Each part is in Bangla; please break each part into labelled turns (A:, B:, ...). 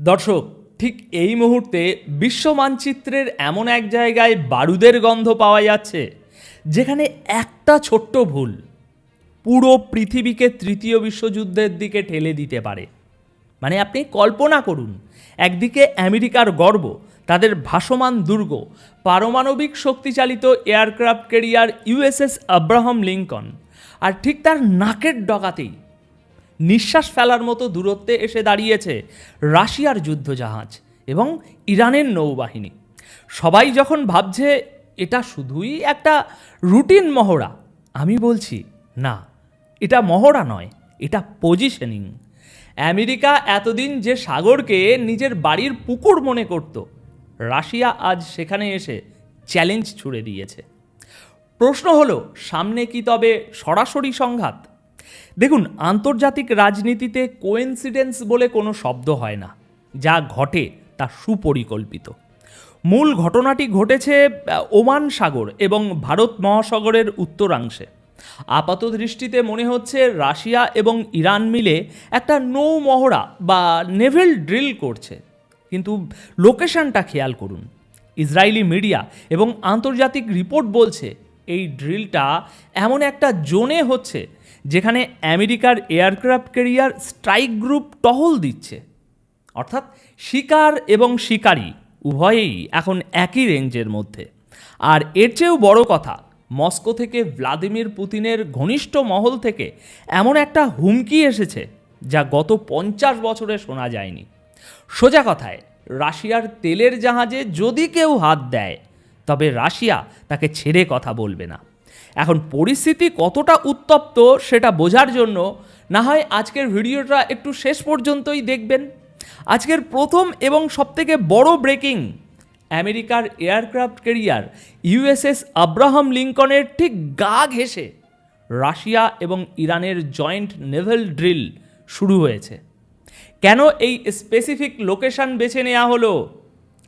A: দর্শক, ঠিক এই মুহূর্তে বিশ্ব মানচিত্রের এমন এক জায়গায় বারুদের গন্ধ পাওয়া যাচ্ছে যেখানে একটা ছোট্ট ভুল পুরো পৃথিবীকে তৃতীয় বিশ্বযুদ্ধের দিকে ঠেলে দিতে পারে। মানে আপনি কল্পনা করুন, একদিকে আমেরিকার গর্ব, তাদের ভাসমান দুর্গ, পারমাণবিক শক্তিচালিত aircraft carrier USS Abraham Lincoln, আর ঠিক তার নাকের ডগাতেই নিঃশ্বাস ফেলার মতো দূরত্বে এসে দাঁড়িয়েছে রাশিয়ার যুদ্ধজাহাজ এবং ইরানের নৌবাহিনী। সবাই যখন ভাবছে এটা শুধুই একটা রুটিন মহড়া, আমি বলছি না, এটা মহড়া নয়, এটা পজিশনিং। আমেরিকা এতদিন যে সাগরকে নিজের বাড়ির পুকুর মনে করত, রাশিয়া আজ সেখানে এসে চ্যালেঞ্জ ছুড়ে দিয়েছে। প্রশ্ন হলো, সামনে কি তবে সরাসরি সংঘাত? দেখুন, আন্তর্জাতিক রাজনীতিতে কোইন্সিডেন্স বলে কোনো শব্দ হয় না, যা ঘটে তা সুপরিকল্পিত। মূল ঘটনাটি ঘটেছে ওমান সাগর এবং ভারত মহাসাগরের উত্তরাংশে। আপাত দৃষ্টিতে মনে হচ্ছে রাশিয়া এবং ইরান মিলে একটা নৌ মহড়া বা নেভেল ড্রিল করছে, কিন্তু লোকেশনটা খেয়াল করুন। ইসরায়েলি মিডিয়া এবং আন্তর্জাতিক রিপোর্ট বলছে এই ড্রিলটা এমন একটা জোনে হচ্ছে যেখানে আমেরিকার এয়ারক্রাফট ক্যারিয়ার স্ট্রাইক গ্রুপ টহল দিচ্ছে। অর্থাৎ শিকার এবং শিকারী উভয়েই এখন একই রেঞ্জের মধ্যে। আর এর চেয়েও বড় কথা, মস্কো থেকে ভ্লাদিমির পুতিনের ঘনিষ্ঠ মহল থেকে এমন একটা হুমকি এসেছে যা গত 50 বছরে শোনা যায়নি। সোজা কথায়, রাশিয়ার তেলের জাহাজে যদি কেউ হাত দেয় তবে রাশিয়া তাকে ছেড়ে কথা বলবে না। এখন পরিস্থিতি কতটা উত্তপ্ত সেটা বোঝার জন্য না হয় আজকের ভিডিওটা একটু শেষ পর্যন্তই দেখবেন। আজকের প্রথম এবং সবথেকে বড় ব্রেকিং, আমেরিকার এয়ারক্রাফট ক্যারিয়ার ইউএসএস আব্রাহাম লিঙ্কনের ঠিক গা ঘেঁষে রাশিয়া এবং ইরানের জয়েন্ট নেভাল ড্রিল শুরু হয়েছে। কেন এই স্পেসিফিক লোকেশন বেছে নেওয়া হলো?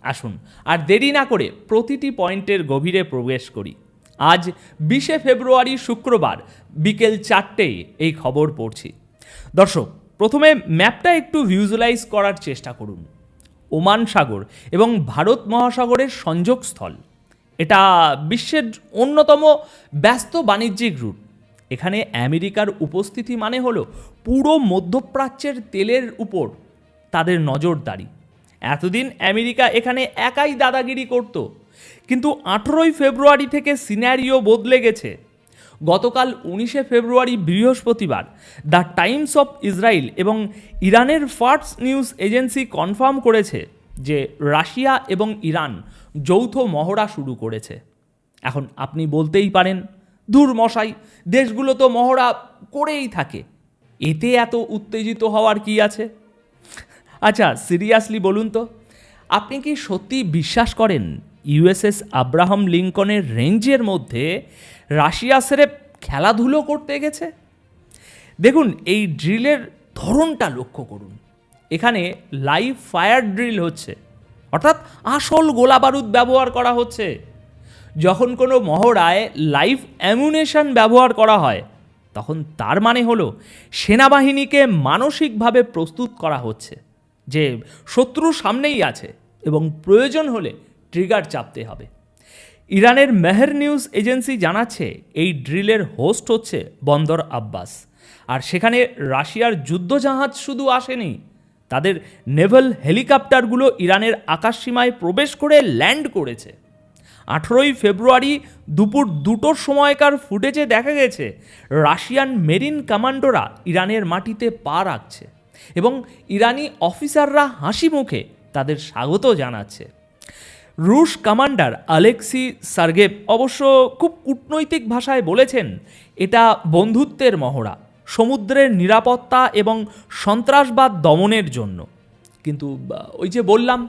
A: আসুন আর দেরি না করে প্রতিটি পয়েন্টের গভীরে প্রবেশ করি। আজ 20শে ফেব্রুয়ারি শুক্রবার বিকেল 4টেয় এই খবর পড়ছি। দর্শক, প্রথমে ম্যাপটা একটু ভিজুয়ালাইজ করার চেষ্টা করুন। ওমান সাগর এবং ভারত মহাসাগরের সংযোগস্থল, এটা বিশ্বের অন্যতম ব্যস্ত বাণিজ্যিক রুট। এখানে আমেরিকার উপস্থিতি মানে হলো পুরো মধ্যপ্রাচ্যের তেলের উপর তাদের নজরদারি। এতদিন আমেরিকা এখানে একাই দাদাগিরি করত, কিন্তু 18ই ফেব্রুয়ারি থেকে সিনারিও বদলে গেছে। গতকাল 19শে ফেব্রুয়ারি বৃহস্পতিবার দ্য টাইমস অফ ইসরায়েল এবং ইরানের ফার্স নিউজ এজেন্সি কনফার্ম করেছে যে রাশিয়া এবং ইরান যৌথ মহড়া শুরু করেছে। এখন আপনি বলতেই পারেন, ধুর মশাই, দেশগুলো তো মহড়া করেই থাকে, এতে এত উত্তেজিত হওয়ার কি আছে? আচ্ছা, সিরিয়াসলি বলুন তো, আপনি কি সত্যি বিশ্বাস করেন ইউএসএস আব্রাহাম লিঙ্কনের রেঞ্জের মধ্যে রাশিয়া সেরে খেলাধুলো করতে গেছে? দেখুন, এই ড্রিলের ধরনটা লক্ষ্য করুন। এখানে লাইভ ফায়ার ড্রিল হচ্ছে, অর্থাৎ আসল গোলা বারুদ ব্যবহার করা হচ্ছে। যখন কোনো মহড়ায় লাইভ অ্যামুনেশন ব্যবহার করা হয় তখন তার মানে হলো সেনাবাহিনীকে মানসিকভাবে প্রস্তুত করা হচ্ছে যে শত্রু সামনেই আছে এবং প্রয়োজন হলে ট্রিগার চাপতে হবে। ইরানের মেহের নিউজ এজেন্সি জানাচ্ছে এই ড্রিলের হোস্ট হচ্ছে বন্দর আব্বাস, আর সেখানে রাশিয়ার যুদ্ধজাহাজ শুধু আসেনি, তাদের নেভাল হেলিকপ্টারগুলো ইরানের আকাশসীমায় প্রবেশ করে ল্যান্ড করেছে। 18ই ফেব্রুয়ারি দুপুর 2টোর সময়কার ফুটেজে দেখা গেছে রাশিয়ান মেরিন কমান্ডোরা ইরানের মাটিতে পা রাখছে এবং ইরানি অফিসাররা হাসি মুখে তাদের স্বাগত জানাচ্ছে। রুশ কমান্ডার আলেক্সি সার্গেভ অবশ্য খুব কূটনৈতিক ভাষায় বলেছেন এটা বন্ধুত্বের মহড়া, সমুদ্রের নিরাপত্তা এবং সন্ত্রাসবাদ দমনের জন্য। কিন্তু ওই যে বললাম,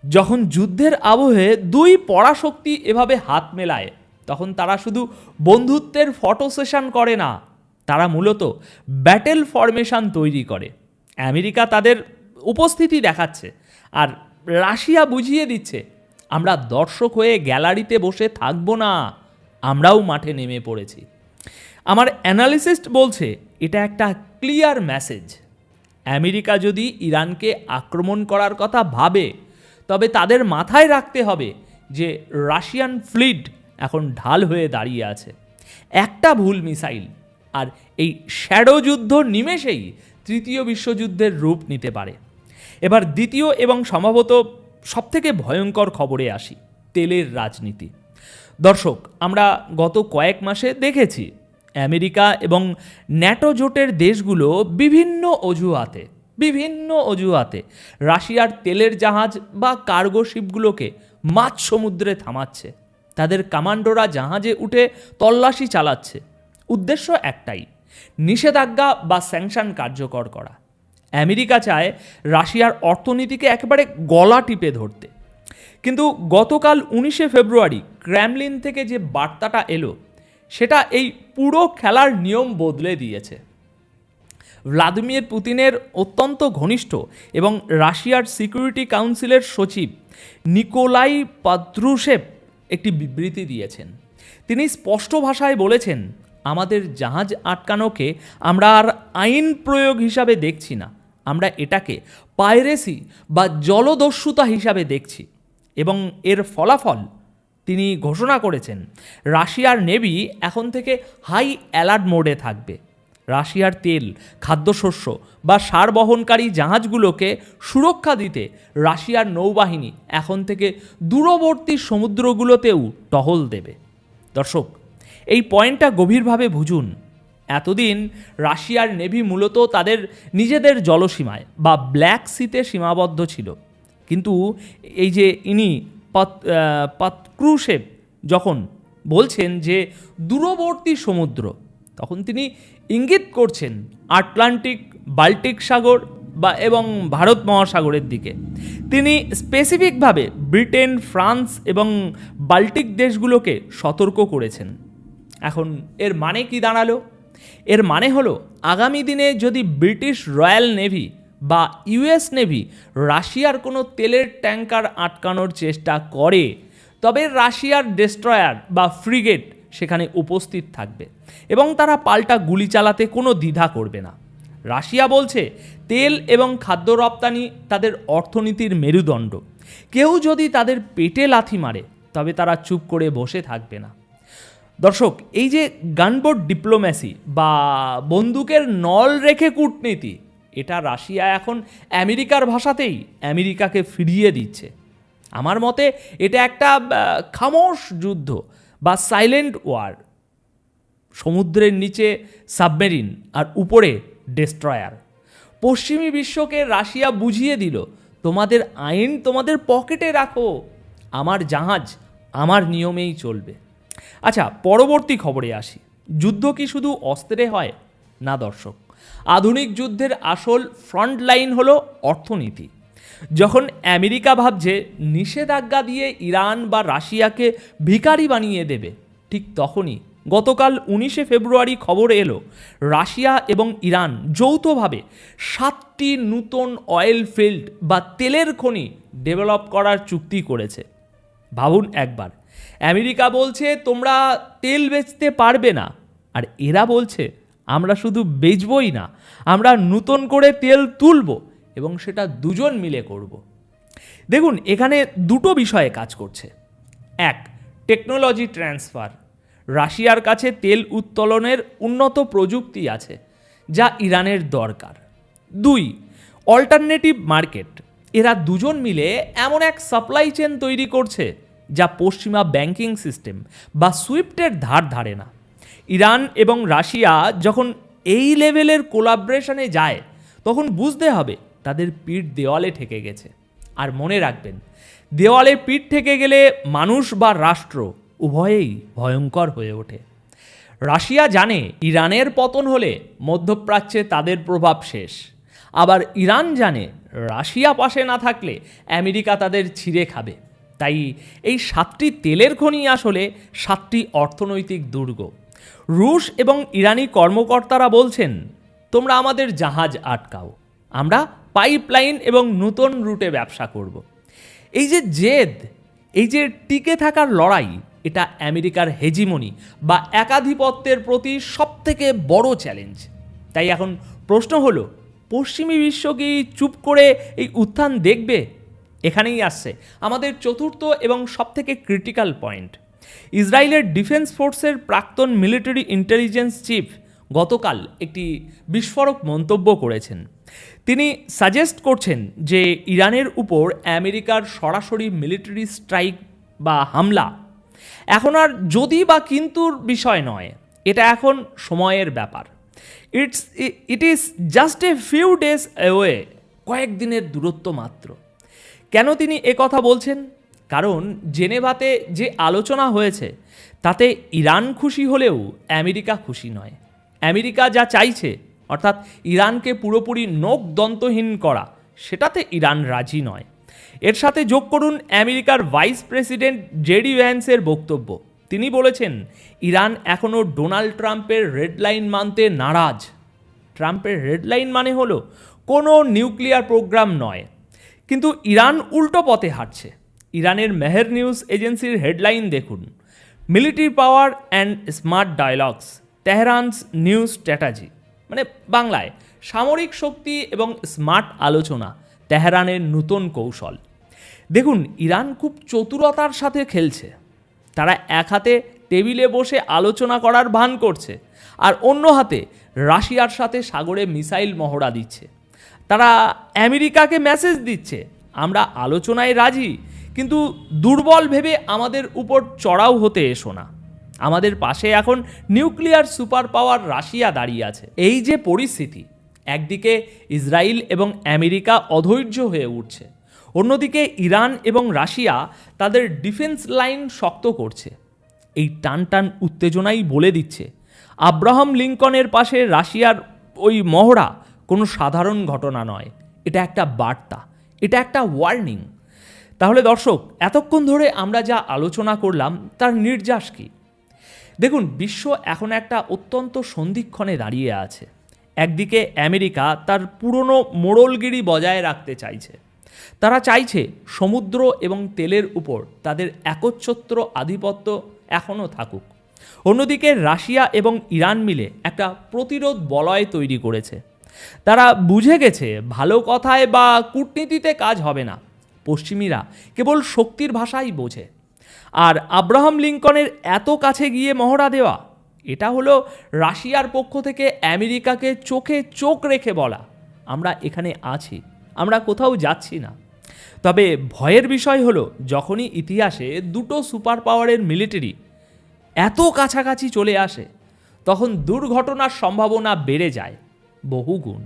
A: যখন যুদ্ধের আবহে দুই পরাশক্তি এভাবে হাত মেলায় তখন তারা শুধু বন্ধুত্বের ফটো সেশন করে না, তারা মূলত ব্যাটেল ফরমেশন তৈরি করে। আমেরিকা তাদের উপস্থিতি দেখাচ্ছে আর রাশিয়া বুঝিয়ে দিচ্ছে, আমরা দর্শক হয়ে গ্যালারিতে বসে থাকবো না, আমরাও মাঠে নেমে পড়েছি। আমার অ্যানালিসিস্ট বলছে এটা একটা ক্লিয়ার মেসেজ। আমেরিকা যদি ইরানকে আক্রমণ করার কথা ভাবে, তবে তাদের মাথায় রাখতে হবে যে রাশিয়ান ফ্লিট এখন ঢাল হয়ে দাঁড়িয়ে আছে। একটা ভুল মিসাইল আর এই শ্যাডো যুদ্ধ নিমেষেই তৃতীয় বিশ্বযুদ্ধের রূপ নিতে পারে। এবার দ্বিতীয় এবং সম্ভবত সবথেকে ভয়ঙ্কর খবরে আসি, তেলের রাজনীতি। দর্শক, আমরা গত কয়েক মাসে দেখেছি আমেরিকা এবং ন্যাটো জোটের দেশগুলো বিভিন্ন অজুহাতে রাশিয়ার তেলের জাহাজ বা কার্গো শিপগুলোকে মাঝ সমুদ্রে থামাচ্ছে। তাদের কমান্ডোরা জাহাজে উঠে তল্লাশি চালাচ্ছে। উদ্দেশ্য একটাই, নিষেধাজ্ঞা বা স্যাংশন কার্যকর করা। আমেরিকা চায় রাশিয়ার অর্থনীতিকে একেবারে গলা টিপে ধরতে। কিন্তু গতকাল 19শে ফেব্রুয়ারি ক্রেমলিন থেকে যে বার্তাটা এলো, সেটা এই পুরো খেলার নিয়ম বদলে দিয়েছে। ভ্লাদিমির পুতিনের অত্যন্ত ঘনিষ্ঠ এবং রাশিয়ার সিকিউরিটি কাউন্সিলের সচিব নিকোলাই পাত্রুশেভ একটি বিবৃতি দিয়েছেন। তিনি স্পষ্ট ভাষায় বলেছেন, আমাদের জাহাজ আটকানোকে আমরা আর আইন প্রয়োগ হিসাবে দেখছি না, আমরা এটাকে পাইরেসি বা জলদস্যুতা হিসাবে দেখছি। এবং এর ফলাফল তিনি ঘোষণা করেছেন, রাশিয়ার নেভি এখন থেকে হাই অ্যালার্ট মোডে থাকবে। রাশিয়ার তেল, খাদ্যশস্য বা সার বহনকারী জাহাজগুলোকে সুরক্ষা দিতে রাশিয়ার নৌবাহিনী এখন থেকে দূরবর্তী সমুদ্রগুলোতেও টহল দেবে। দর্শক, এই পয়েন্টটা গভীরভাবে বুঝুন। এতদিন রাশিয়ার নেভি মূলত তাদের নিজেদের জলসীমায় বা ব্ল্যাক সিতে সীমাবদ্ধ ছিল। কিন্তু এই যে পাত্রুশেভ যখন বলছেন যে দূরবর্তী সমুদ্র, তখন তিনি ইঙ্গিত করছেন আটলান্টিক, বাল্টিক সাগর এবং ভারত মহাসাগরের দিকে। তিনি স্পেসিফিকভাবে ব্রিটেন, ফ্রান্স এবং বাল্টিক দেশগুলোকে সতর্ক করেছেন। এখন এর মানে কি দাঁড়ালো? এর মানে হলো, আগামী দিনে যদি ব্রিটিশ রয়্যাল নেভি বা ইউএস নেভি রাশিয়ার কোনো তেলের ট্যাঙ্কার আটকানোর চেষ্টা করে, তবে রাশিয়ার ডেস্ট্রয়ার বা ফ্রিগেট সেখানে উপস্থিত থাকবে এবং তারা পাল্টা গুলি চালাতে কোনো দ্বিধা করবে না। রাশিয়া বলছে তেল এবং খাদ্য রপ্তানি তাদের অর্থনীতির মেরুদণ্ড। কেউ যদি তাদের পেটে লাথি মারে, তবে তারা চুপ করে বসে থাকবে না। দর্শক, এই যে গানবোট ডিপ্লোম্যাসি বা বন্দুকের নল রেখে কূটনীতি, এটা রাশিয়া এখন আমেরিকার ভাষাতেই আমেরিকাকে ফিরিয়ে দিচ্ছে। আমার মতে এটা একটা খামোশ যুদ্ধ বা সাইলেন্ট ওয়ার। সমুদ্রের নিচে সাবমেরিন আর উপরে ডেস্ট্রয়ার। পশ্চিমী বিশ্বকে রাশিয়া বুঝিয়ে দিল, তোমাদের আইন তোমাদের পকেটে রাখো, আমার জাহাজ আমার নিয়মেই চলবে। আচ্ছা, পরবর্তী খবরে আসি। যুদ্ধ কি শুধু অস্ত্রে হয়? না দর্শক, আধুনিক যুদ্ধের আসল ফ্রন্ট লাইন হলো অর্থনীতি। যখন আমেরিকা ভাবছে নিষেধাজ্ঞা দিয়ে ইরান বা রাশিয়াকে ভিখারি বানিয়ে দেবে, ঠিক তখনই গতকাল 19শে ফেব্রুয়ারি খবর এলো, রাশিয়া এবং ইরান যৌথভাবে 7টি নতুন অয়েল ফিল্ড বা তেলের খনি ডেভেলপ করার চুক্তি করেছে। ভাবুন একবার, আমেরিকা বলছে তোমরা তেল বেচতে পারবে না, আর এরা বলছে আমরা শুধু বেচবই না, আমরা নতুন করে তেল তুলব এবং সেটা দুজন মিলে করব। দেখুন, এখানে দুটো বিষয়ে কাজ করছে। এক, টেকনোলজি ট্রান্সফার। রাশিয়ার কাছে তেল উত্তোলনের উন্নত প্রযুক্তি আছে, যা ইরানের দরকার। 2, অল্টারনেটিভ মার্কেট। এরা দুজন মিলে এমন এক সাপ্লাই চেন তৈরি করছে যা পশ্চিমা ব্যাংকিং সিস্টেম বা সুইফটের ধার ধারে না। ইরান এবং রাশিয়া যখন এই লেভেলের কোলাবরেশনে যায়, তখন বুঝতে হবে তাদের পিঠ দেওয়ালে ঠেকে গেছে। আর মনে রাখবেন, দেওয়ালে পিঠ ঠেকে গেলে মানুষ বা রাষ্ট্র উভয়েই ভয়ঙ্কর হয়ে ওঠে। রাশিয়া জানে ইরানের পতন হলে মধ্যপ্রাচ্যে তাদের প্রভাব শেষ। আবার ইরান জানে রাশিয়া পাশে না থাকলে আমেরিকা তাদের ছিঁড়ে খাবে। তাই এই 7টি তেলের খনি আসলে 7টি অর্থনৈতিক দুর্গ। রুশ এবং ইরানি কর্মকর্তারা বলছেন, তোমরা আমাদের জাহাজ আটকাও, আমরা পাইপলাইন এবং নতুন রুটে ব্যবসা করব। এই যে জেদ, এই যে টিকে থাকার লড়াই, এটা আমেরিকার হেজিমনি বা একাধিপত্যের প্রতি সবথেকে বড় চ্যালেঞ্জ। তাই এখন প্রশ্ন হলো, পশ্চিমী বিশ্ব কি চুপ করে এই উত্থান দেখবে? এখানেই আসছে আমাদের চতুর্থ এবং সবথেকে ক্রিটিক্যাল পয়েন্ট। ইসরায়েলের ডিফেন্স ফোর্সের প্রাক্তন মিলিটারি ইন্টেলিজেন্স চিফ গতকাল একটি বিস্ফোরক মন্তব্য করেছেন। তিনি সাজেস্ট করছেন যে ইরানের উপর আমেরিকার সরাসরি মিলিটারি স্ট্রাইক বা হামলা এখন আর যদি বা কিন্তুর বিষয় নয়, এটা এখন সময়ের ব্যাপার। It is just a few days away, কয়েকদিনের দূরত্ব মাত্র। কেন তিনি কথা বলছেন? কারণ জেনেভাতে যে আলোচনা হয়েছে তাতে ইরান খুশি হলেও আমেরিকা খুশি নয়। আমেরিকা যা চাইছে, অর্থাৎ ইরানকে পুরোপুরি নোক দন্তহীন করা, সেটাতে ইরান রাজি নয়। এর সাথে যোগ করুন আমেরিকার ভাইস প্রেসিডেন্ট জেডি ভ্যান্সের বক্তব্য। তিনি বলেছেন ইরান এখনও ডোনাল্ড ট্রাম্পের রেড লাইন মানতে নারাজ। ট্রাম্পের রেড লাইন মানে হলো কোনো নিউক্লিয়ার প্রোগ্রাম নয়, কিন্তু ইরান উল্টো পথে হাঁটছে। ইরানের মেহের নিউজ এজেন্সির হেডলাইন দেখুন, military power and smart dialogues Tehran's new strategy, মানে বাংলায় সামরিক শক্তি এবং স্মার্ট আলোচনা তেহরানের নতুন কৌশল। দেখুন, ইরান খুব চতুরতার সাথে খেলছে। তারা এক হাতে টেবিলে বসে আলোচনা করার ভান করছে, আর অন্য হাতে রাশিয়ার সাথে সাগরে মিসাইল মহড়া দিচ্ছে। তারা আমেরিকাকে মেসেজ দিচ্ছে, আমরা আলোচনায় রাজি, কিন্তু দুর্বল ভেবে আমাদের উপর চড়াও হতে এসো না। আমাদের পাশে এখন নিউক্লিয়ার সুপার পাওয়ার রাশিয়া দাঁড়িয়ে আছে। এই যে পরিস্থিতি, একদিকে ইসরায়েল এবং আমেরিকা অধৈর্য হয়ে উঠছে, অন্যদিকে ইরান এবং রাশিয়া তাদের ডিফেন্স লাইন শক্ত করছে। এই টান উত্তেজনাই বলে দিচ্ছে আব্রাহাম লিঙ্কনের পাশে রাশিয়ার ওই মহড়া কোনো সাধারণ ঘটনা নয়, এটা একটা বার্তা, এটা একটা ওয়ার্নিং। তাহলে দর্শক, এতক্ষণ ধরে আমরা যা আলোচনা করলাম তার নির্যাস কি? দেখুন, বিশ্ব এখন একটা অত্যন্ত সন্ধিক্ষণে দাঁড়িয়ে আছে। একদিকে আমেরিকা তার পুরনো মোড়লগিরি বজায় রাখতে চাইছে। তারা চাইছে সমুদ্র এবং তেলের উপর তাদের একচ্ছত্র আধিপত্য এখনও থাকুক। অন্যদিকে রাশিয়া এবং ইরান মিলে একটা প্রতিরোধ বলয় তৈরি করেছে। তারা বুঝে গেছে ভালো কথায় বা কূটনীতিতে কাজ হবে না, পশ্চিমীরা কেবল শক্তির ভাষাই বোঝে। আর আব্রাহাম লিঙ্কনের এত কাছে গিয়ে মহড়া দেওয়া, এটা হলো রাশিয়ার পক্ষ থেকে আমেরিকাকে চোখে চোখ রেখে বলা, আমরা এখানে আছি, আমরা কোথাও যাচ্ছি না। তবে ভয়ের বিষয় হলো, যখনই ইতিহাসে দুটো সুপার পাওয়ারের মিলিটারি এত কাছাকাছি চলে আসে, তখন দুর্ঘটনার সম্ভাবনা বেড়ে যায় বহুগুণ।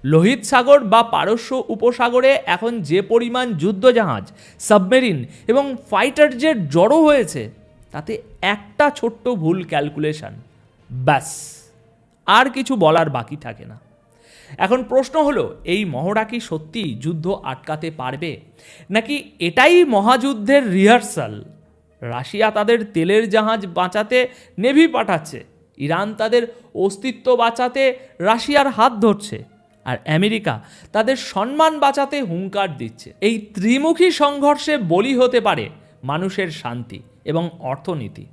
A: লোহিত সাগর বা পারস্য উপসাগরে এখন যে পরিমাণ যুদ্ধজাহাজ, সাবমেরিন এবং ফাইটার জেট জড়ো হয়েছে, তাতে একটা ছোট্ট ভুল ক্যালকুলেশন, ব্যাস আর কিছু বলার বাকি থাকে না। এখন প্রশ্ন হলো, এই মহড়া কি সত্যি যুদ্ধ আটকাতে পারবে, নাকি এটাই মহাযুদ্ধের রিহার্সাল? রাশিয়া তাদের তেলের জাহাজ বাঁচাতে নেভি পাঠাচ্ছে, ইরান তাদের অস্তিত্ব বাঁচাতে রাশিয়ার হাত ধরছে, আর আমেরিকা তাদের সম্মান বাঁচাতে হুঙ্কার দিচ্ছে। এই ত্রিমুখী সংঘর্ষে বলি হতে পারে মানুষের শান্তি এবং অর্থনীতি।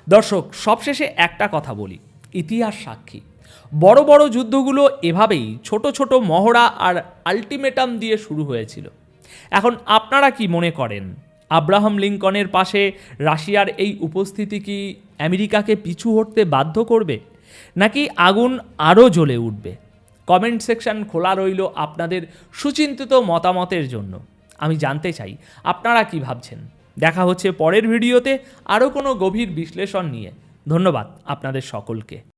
A: দর্শক, সবশেষে একটা কথা বলি, ইতিহাস সাক্ষী বড় বড় যুদ্ধগুলো এভাবেই ছোট ছোট মহড়া আর আলটিমেটাম দিয়ে শুরু হয়েছিল। এখন আপনারা কি মনে করেন, আব্রাহাম লিঙ্কনের পাশে রাশিয়ার এই উপস্থিতি কি আমেরিকাকে পিছু হটতে বাধ্য করবে, নাকি আগুন আরও জ্বলে উঠবে? কমেন্ট সেকশন খোলা রইল আপনাদের সুচিন্তিত মতামতের জন্য। আমি জানতে চাই আপনারা কি ভাবছেন। দেখা হচ্ছে পরের ভিডিওতে আরও কোনো গভীর বিশ্লেষণ নিয়ে। ধন্যবাদ আপনাদের সকলকে।